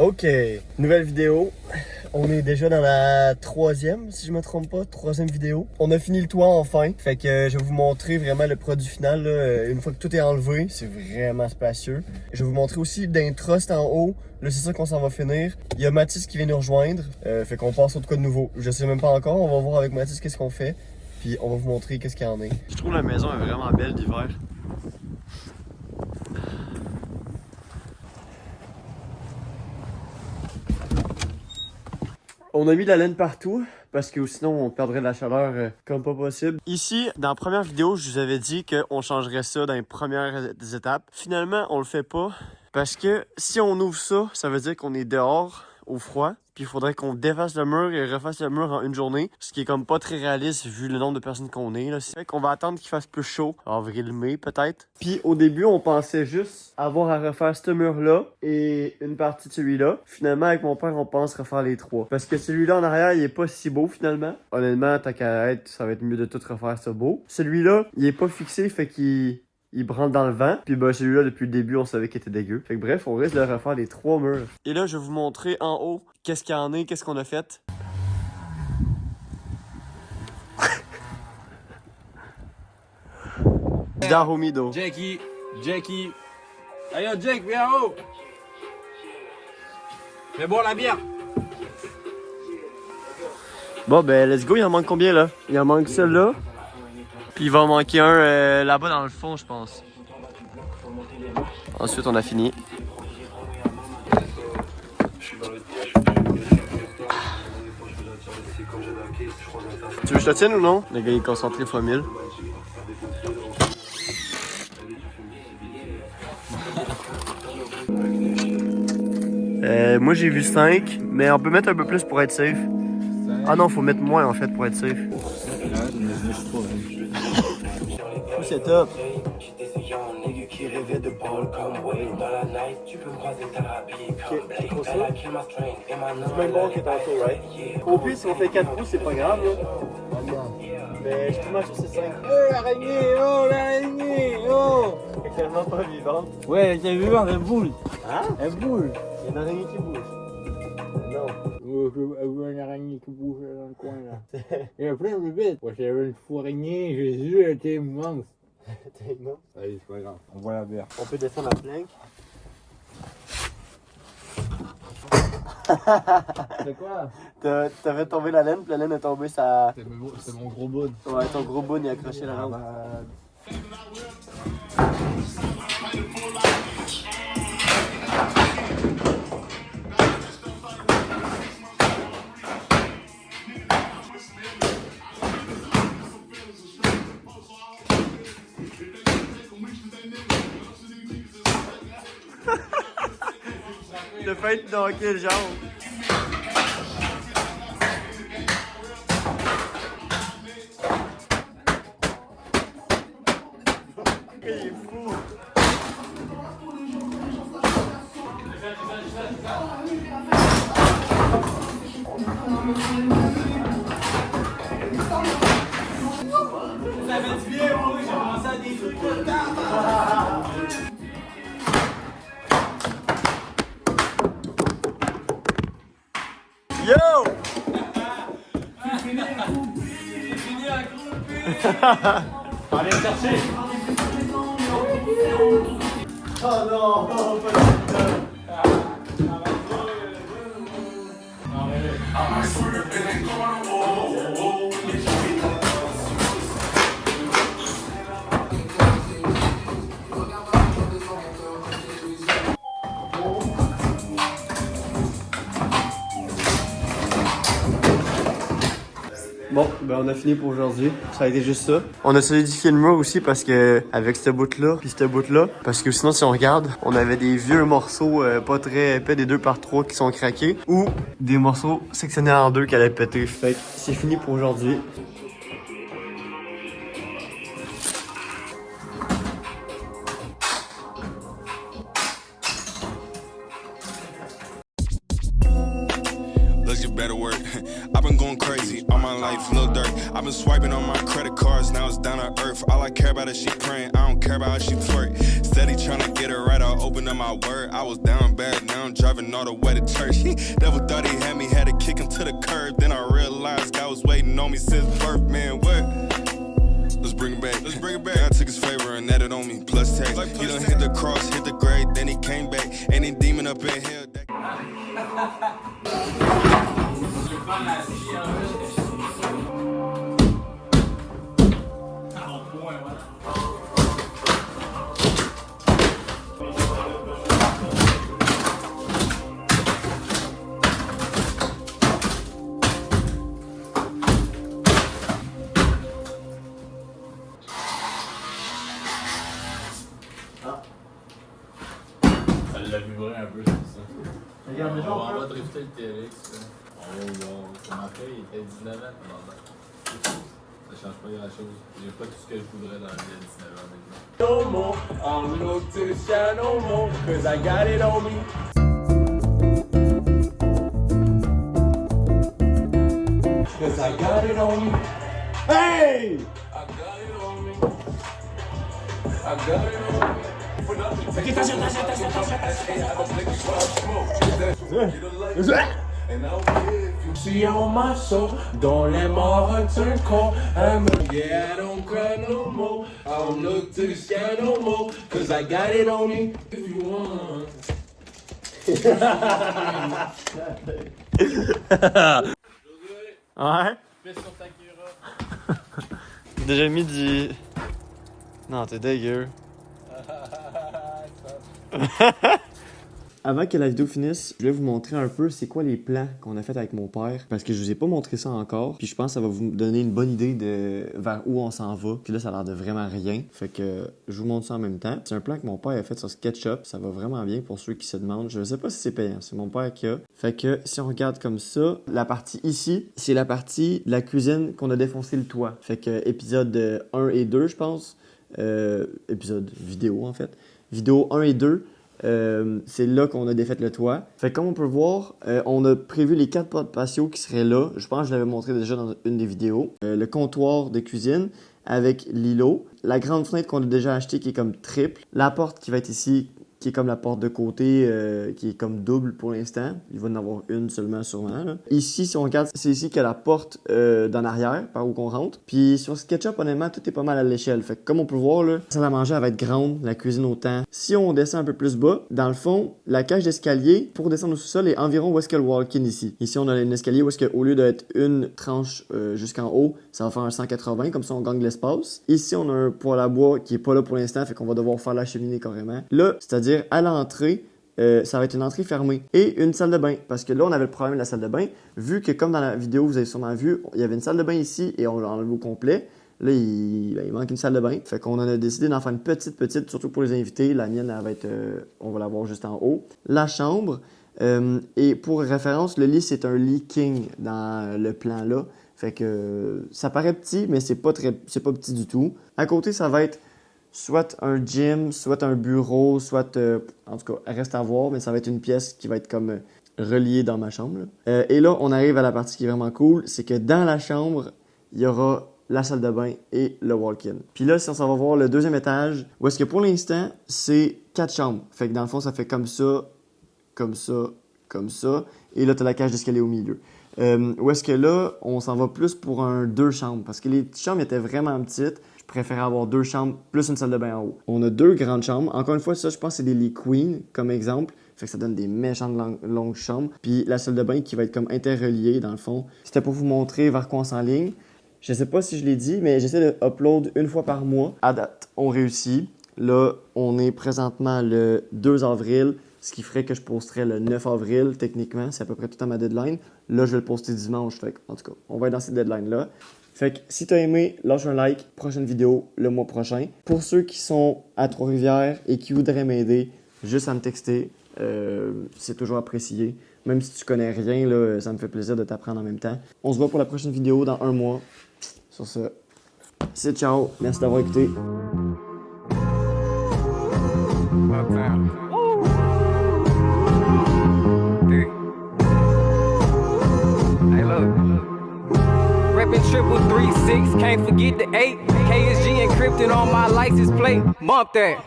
Ok, nouvelle vidéo. On est déjà dans la troisième, si je me trompe pas, troisième vidéo. On a fini le toit enfin, fait que je vais vous montrer vraiment le produit final là. Une fois que tout est enlevé, c'est vraiment spacieux. Je vais vous montrer aussi d'un trust en haut. Là, c'est ça qu'on s'en va finir. Il y a Mathis qui vient nous rejoindre, fait qu'on passe au de quoi de nouveau. Je sais même pas encore, on va voir avec Mathis qu'est-ce qu'on fait. Puis on va vous montrer qu'est-ce qu'il y en a. Je trouve la maison est vraiment belle d'hiver. On a mis de la laine partout parce que sinon on perdrait de la chaleur comme pas possible. Ici, dans la première vidéo, je vous avais dit qu'on changerait ça dans les premières étapes. Finalement, on le fait pas parce que si on ouvre ça, ça veut dire qu'on est dehors au froid. Puis il faudrait qu'on défasse le mur et refasse le mur en une journée. Ce qui est comme pas très réaliste vu le nombre de personnes qu'on est. C'est vrai qu'on va attendre qu'il fasse plus chaud. Avril-mai peut-être. Puis au début, on pensait juste avoir à refaire ce mur-là et une partie de celui-là. Finalement, avec mon père, on pense refaire les trois. Parce que celui-là en arrière, il est pas si beau finalement. Honnêtement, tant qu'à être, ça va être mieux de tout refaire ça beau. Celui-là, il est pas fixé, fait qu'il branle dans le vent. Puis ben celui-là, depuis le début, on savait qu'il était dégueu. Fait que bref, on risque de refaire les trois murs. Et là, je vais vous montrer en haut qu'est-ce qu'il y en a, qu'est-ce qu'on a fait. Darumido. Jackie. Allez, Jake, viens en haut. Fais boire la bière. Bon, ben, let's go. Il en manque combien, là? Il en manque celle-là. Puis il va en manquer un là-bas dans le fond, je pense. Ensuite, on a fini. Tu veux que je te tienne ou non? Le gars, il est concentré x 1000. Moi, j'ai vu 5, mais on peut mettre un peu plus pour être safe. Ah non, faut mettre moins en fait pour être safe. C'est top. Qui rêvait de ball comme Wayne dans la night, tu peux me croiser ta habillée comme Blake. Elle a qui ma strength et ma number. C'est même bon qui est tantôt, right? Au pire, si on fait 4 roues, c'est pas grave, là. Mais je suis tellement sûr que c'est 5. L'araignée, oh, l'araignée, oh! Elle est tellement pas vivante. Ouais, elle est vivante, elle bouge. Hein? Elle bouge. Il y a une araignée qui bouge. Non. Je vois une araignée qui bouge dans le coin, là. Il y a plein de bêtes. Moi, j'avais une fou araignée, Jésus, elle était immense. T'es immense? Allez, c'est pas grave, on voit la bière. On peut descendre la planque. C'est quoi? T'as fait tomber la laine, puis la laine est tombée, ça... C'est mon gros bout. Ouais, ton gros bout, il a accroché la lampe. Le fait de dunker le genre. Il est fou. Ça fait du bien, moi, j'ai pensé à des trucs comme ça. Yo! C'est fini la groupe! Allez le chercher! Oh non! Pas de Bon, ben on a fini pour aujourd'hui. Ça a été juste ça. On a solidifié le mur aussi parce que avec cette bout-là, puis cette bout-là, parce que sinon si on regarde, on avait des vieux morceaux pas très épais, des 2x3 qui sont craqués, ou des morceaux sectionnés en deux qui allaient péter. Fait que c'est fini pour aujourd'hui. Better work. I've been going crazy all my life, Lil Durk. I've been swiping on my credit cards, now it's down to earth. All I care about is she praying, I don't care about how she twerk. steady tryna get it right. I opened up my word. I was down bad, now I'm driving all the way to church. He never thought he had me, had to kick him to the curb. Then I realized God was waiting on me since birth, man. What? Let's bring it back. Let's bring it back. God took his favor and added on me plus tax. Like he done hit the cross, hit the grave, then he came back. Any demon up in hell. Ça l'a vibré un peu, c'est ça. Regarde, déjà, on va drifter le TRX. Son après, il était 19 ans pendant ça. Ça change pas grand-chose. J'ai pas tout ce que je voudrais dans la vie à 19 ans déjà. No more, I don't look to the sky no more, cause I got it on me. Cause I got it on me. Hey! I got it on me. I got it on me. Ok, attention. See on my soul, don't let my heart turn cold. Yeah, I don't cry no more. I don't look to the sky no more, cause I got it on me. If you want. Ouais. J'ai déjà mis du... Non, t'es dégueu. Avant que la vidéo finisse, je voulais vous montrer un peu c'est quoi les plans qu'on a fait avec mon père. Parce que je vous ai pas montré ça encore. Puis je pense que ça va vous donner une bonne idée de vers où on s'en va. Puis là, ça a l'air de vraiment rien. Fait que je vous montre ça en même temps. C'est un plan que mon père a fait sur SketchUp. Ça va vraiment bien pour ceux qui se demandent. Je sais pas si c'est payant. C'est mon père qui a. Fait que si on regarde comme ça, la partie ici, c'est la partie de la cuisine qu'on a défoncé le toit. Fait que épisode 1 et 2, je pense. Épisode vidéo, en fait. Vidéo 1 et 2. C'est là qu'on a défait le toit. Fait que comme on peut voir, on a prévu les 4 portes patio qui seraient là. Je pense que je l'avais montré déjà dans une des vidéos. Le comptoir de cuisine avec l'îlot. La grande fenêtre qu'on a déjà achetée qui est comme triple. La porte qui va être ici, qui est comme la porte de côté, qui est comme double pour l'instant. Il va en avoir une seulement sûrement. Là. Ici, si on regarde, c'est ici qu'il y a la porte d'en arrière, par où qu'on rentre. Puis sur SketchUp, honnêtement, tout est pas mal à l'échelle. Fait que comme on peut voir, là, la salle à manger, elle va être grande, la cuisine autant. Si on descend un peu plus bas, dans le fond, la cage d'escalier, pour descendre au sous-sol, est environ où est-ce que le walk-in ici. Ici, on a un escalier où est-ce qu'au lieu d'être une tranche jusqu'en haut, ça va faire un 180, comme ça on gagne l'espace. Ici, on a un poêle à bois qui est pas là pour l'instant, fait qu'on va devoir faire la cheminée carrément. Là, c'est-à-dire à l'entrée, ça va être une entrée fermée et une salle de bain. Parce que là, on avait le problème de la salle de bain. Vu que, comme dans la vidéo, vous avez sûrement vu, il y avait une salle de bain ici et on l'a enlevé au complet. Là, il manque une salle de bain. Fait qu'on en a décidé d'en faire une petite, surtout pour les invités. La mienne, elle va être, on va l'avoir juste en haut. La chambre. Et pour référence, le lit, c'est un lit king dans le plan là. Fait que ça paraît petit, mais c'est pas petit du tout. À côté, ça va être soit un gym, soit un bureau, soit... en tout cas, reste à voir, mais ça va être une pièce qui va être comme reliée dans ma chambre. Et là, on arrive à la partie qui est vraiment cool, c'est que dans la chambre, il y aura la salle de bain et le walk-in. Puis là, si on s'en va voir le deuxième étage, où est-ce que pour l'instant, c'est 4 chambres. Fait que dans le fond, ça fait comme ça, comme ça, comme ça. Et là, tu as la cage d'escalier au milieu. Où est-ce que là, on s'en va plus pour un 2 chambres. Parce que les chambres étaient vraiment petites. Je préférais avoir 2 chambres plus une salle de bain en haut. On a 2 grandes chambres. Encore une fois, ça, je pense que c'est des lits queen comme exemple. Fait que ça donne des méchantes longues chambres. Puis la salle de bain qui va être comme interreliée dans le fond. C'était pour vous montrer vers quoi on s'enligne. Je sais pas si je l'ai dit, mais j'essaie de upload une fois par mois. À date, on réussit. Là, on est présentement le 2 avril. Ce qui ferait que je posterais le 9 avril, techniquement. C'est à peu près tout à ma deadline. Là, je vais le poster dimanche. Fait que, en tout cas, on va être dans cette deadline-là. Fait que si t'as aimé, lâche un like. Prochaine vidéo le mois prochain. Pour ceux qui sont à Trois-Rivières et qui voudraient m'aider, juste à me texter. C'est toujours apprécié. Même si tu connais rien, là, ça me fait plaisir de t'apprendre en même temps. On se voit pour la prochaine vidéo dans 1 mois. Sur ce, c'est ciao. Merci d'avoir écouté. Reppin' 333-6, can't forget the 8. KSG encrypted on my license plate. Bump that.